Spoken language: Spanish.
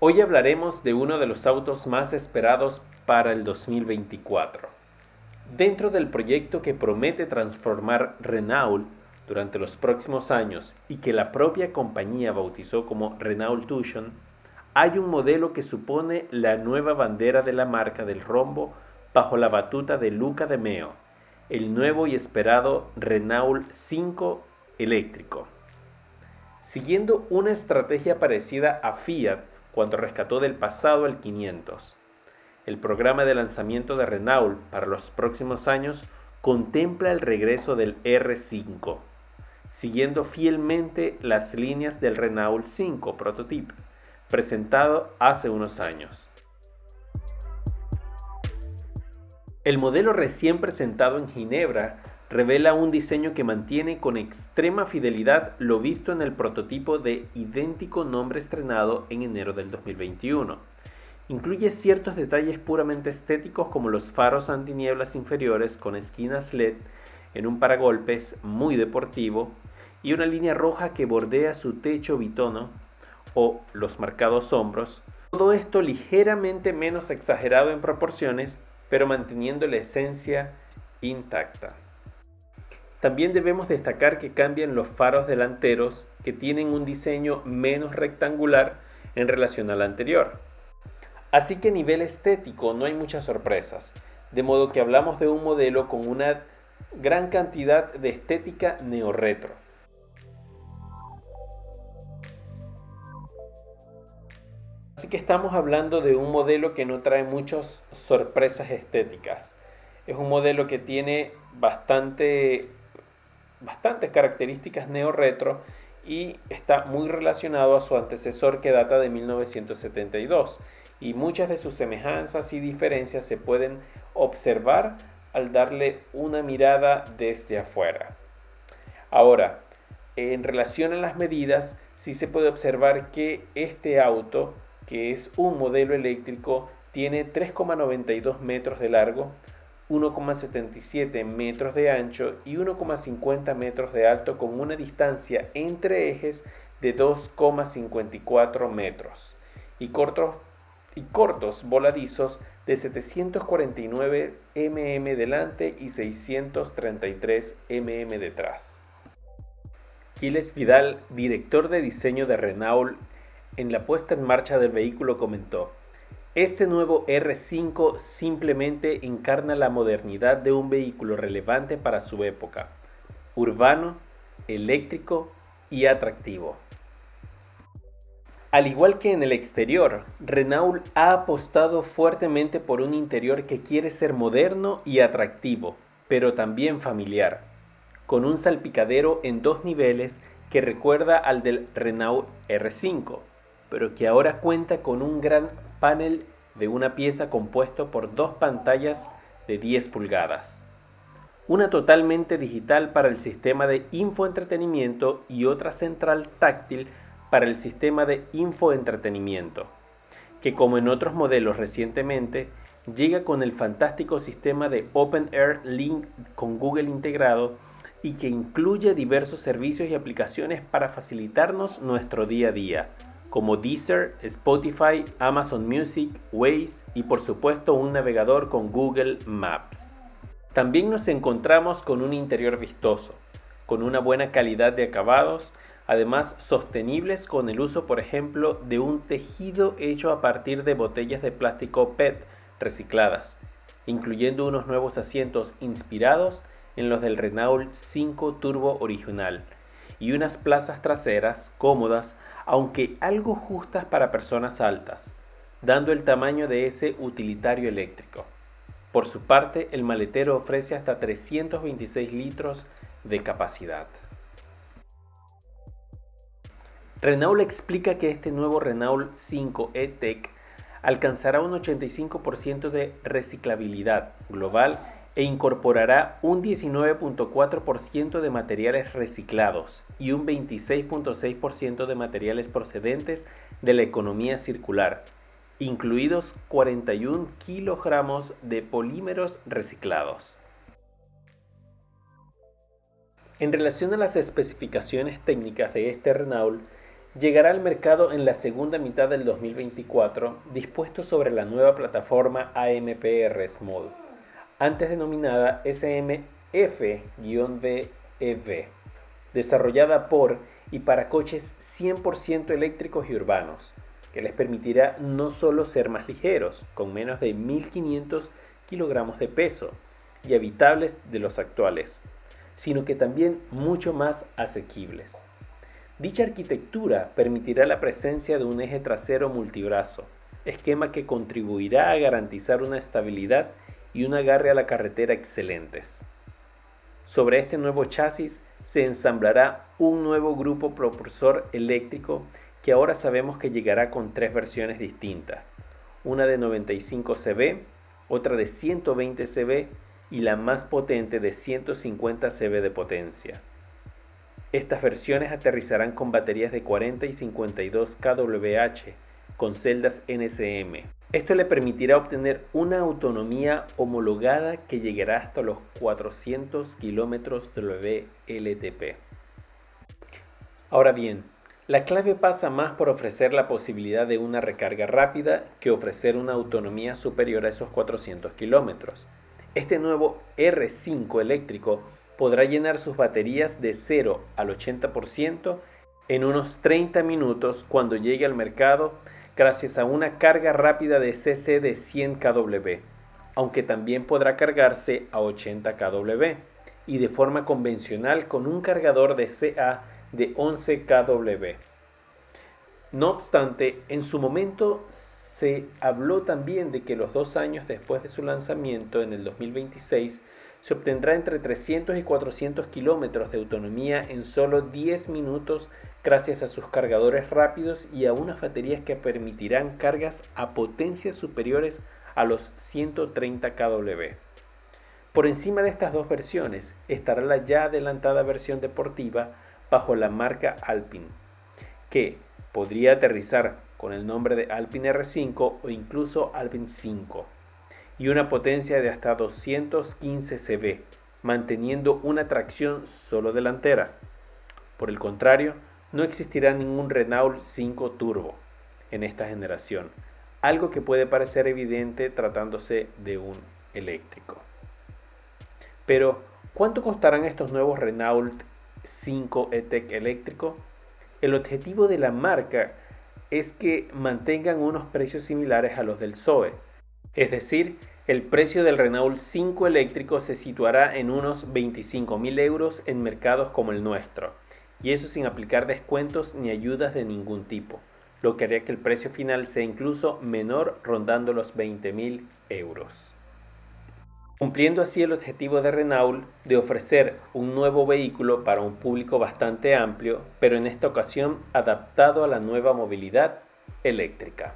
Hoy hablaremos de uno de los autos más esperados para el 2024. Dentro del proyecto que promete transformar Renault durante los próximos años y que la propia compañía bautizó como Renault Tucson, hay un modelo que supone la nueva bandera de la marca del rombo bajo la batuta de Luca de Meo, el nuevo y esperado Renault 5 eléctrico. Siguiendo una estrategia parecida a Fiat cuando rescató del pasado el 500. El programa de lanzamiento de Renault para los próximos años contempla el regreso del R5, siguiendo fielmente las líneas del Renault 5 Prototype, presentado hace unos años. El modelo recién presentado en Ginebra revela un diseño que mantiene con extrema fidelidad lo visto en el prototipo de idéntico nombre estrenado en enero del 2021. Incluye ciertos detalles puramente estéticos como los faros antinieblas inferiores con esquinas LED en un paragolpes muy deportivo y una línea roja que bordea su techo bitono o los marcados hombros. Todo esto ligeramente menos exagerado en proporciones, pero manteniendo la esencia intacta. También debemos destacar que cambian los faros delanteros, que tienen un diseño menos rectangular en relación al anterior. Así que a nivel estético no hay muchas sorpresas, de modo que hablamos de un modelo con una gran cantidad de estética neorretro. Así que estamos hablando de un modelo que no trae muchas sorpresas estéticas. Es un modelo que tiene bastantes características neo-retro y está muy relacionado a su antecesor que data de 1972. Y muchas de sus semejanzas y diferencias se pueden observar al darle una mirada desde afuera. Ahora, en relación a las medidas, sí se puede observar que este auto, que es un modelo eléctrico, tiene 3,92 metros de largo, 1,77 metros de ancho y 1,50 metros de alto, con una distancia entre ejes de 2,54 metros y cortos voladizos de 749 mm delante y 633 mm detrás. Gilles Vidal, director de diseño de Renault, en la puesta en marcha del vehículo comentó: "Este nuevo R5 simplemente encarna la modernidad de un vehículo relevante para su época, urbano, eléctrico y atractivo". Al igual que en el exterior, Renault ha apostado fuertemente por un interior que quiere ser moderno y atractivo, pero también familiar, con un salpicadero en 2 niveles que recuerda al del Renault R5, pero que ahora cuenta con un gran panel de una pieza compuesto por 2 pantallas de 10 pulgadas. Una totalmente digital para el sistema de infoentretenimiento y otra central táctil para el sistema de infoentretenimiento, que como en otros modelos recientemente, llega con el fantástico sistema de OpenAir Link con Google integrado y que incluye diversos servicios y aplicaciones para facilitarnos nuestro día a día, como Deezer, Spotify, Amazon Music, Waze y por supuesto un navegador con Google Maps. También nos encontramos con un interior vistoso, con una buena calidad de acabados, además sostenibles con el uso, por ejemplo, de un tejido hecho a partir de botellas de plástico PET recicladas, incluyendo unos nuevos asientos inspirados en los del Renault 5 Turbo original y unas plazas traseras cómodas, aunque algo justas para personas altas, dando el tamaño de ese utilitario eléctrico. Por su parte, el maletero ofrece hasta 326 litros de capacidad. Renault explica que este nuevo Renault 5 E-Tech alcanzará un 85% de reciclabilidad global e incorporará un 19,4% de materiales reciclados y un 26,6% de materiales procedentes de la economía circular, incluidos 41 kilogramos de polímeros reciclados. En relación a las especificaciones técnicas de este Renault, Llegará al mercado en la segunda mitad del 2024, dispuesto sobre la nueva plataforma AMPR Small, antes denominada SMF-BEV, desarrollada por y para coches 100% eléctricos y urbanos, que les permitirá no solo ser más ligeros, con menos de 1.500 kilogramos de peso y habitables de los actuales, sino que también mucho más asequibles. Dicha arquitectura permitirá la presencia de un eje trasero multibrazo, esquema que contribuirá a garantizar una estabilidad y un agarre a la carretera excelentes. Sobre este nuevo chasis se ensamblará un nuevo grupo propulsor eléctrico que ahora sabemos que llegará con tres versiones distintas, una de 95 cb, otra de 120 cb y la más potente de 150 cb de potencia. Estas versiones aterrizarán con baterías de 40 y 52 kWh con celdas NCM. Esto le permitirá obtener una autonomía homologada que llegará hasta los 400 km WLTP. Ahora bien, la clave pasa más por ofrecer la posibilidad de una recarga rápida que ofrecer una autonomía superior a esos 400 km. Este nuevo R5 eléctrico podrá llenar sus baterías de 0 al 80% en unos 30 minutos cuando llegue al mercado gracias a una carga rápida de CC de 100 kW, aunque también podrá cargarse a 80 kW y de forma convencional con un cargador de CA de 11 kW. No obstante, en su momento se habló también de que los 2 años después de su lanzamiento, en el 2026, se obtendrá entre 300 y 400 kilómetros de autonomía en solo 10 minutos gracias a sus cargadores rápidos y a unas baterías que permitirán cargas a potencias superiores a los 130 kW. Por encima de estas dos versiones estará la ya adelantada versión deportiva bajo la marca Alpine, que podría aterrizar con el nombre de Alpine R5 o incluso Alpine 5, y una potencia de hasta 215 cb, manteniendo una tracción solo delantera. Por el contrario, no existirá ningún Renault 5 Turbo en esta generación, algo que puede parecer evidente tratándose de un eléctrico. Pero, ¿cuánto costarán estos nuevos Renault 5 E-Tech eléctrico? El objetivo de la marca es que mantengan unos precios similares a los del Zoe, es decir, el precio del Renault 5 eléctrico se situará en unos 25.000 euros en mercados como el nuestro, y eso sin aplicar descuentos ni ayudas de ningún tipo, lo que haría que el precio final sea incluso menor, rondando los 20.000 euros. Cumpliendo así el objetivo de Renault de ofrecer un nuevo vehículo para un público bastante amplio, pero en esta ocasión adaptado a la nueva movilidad eléctrica.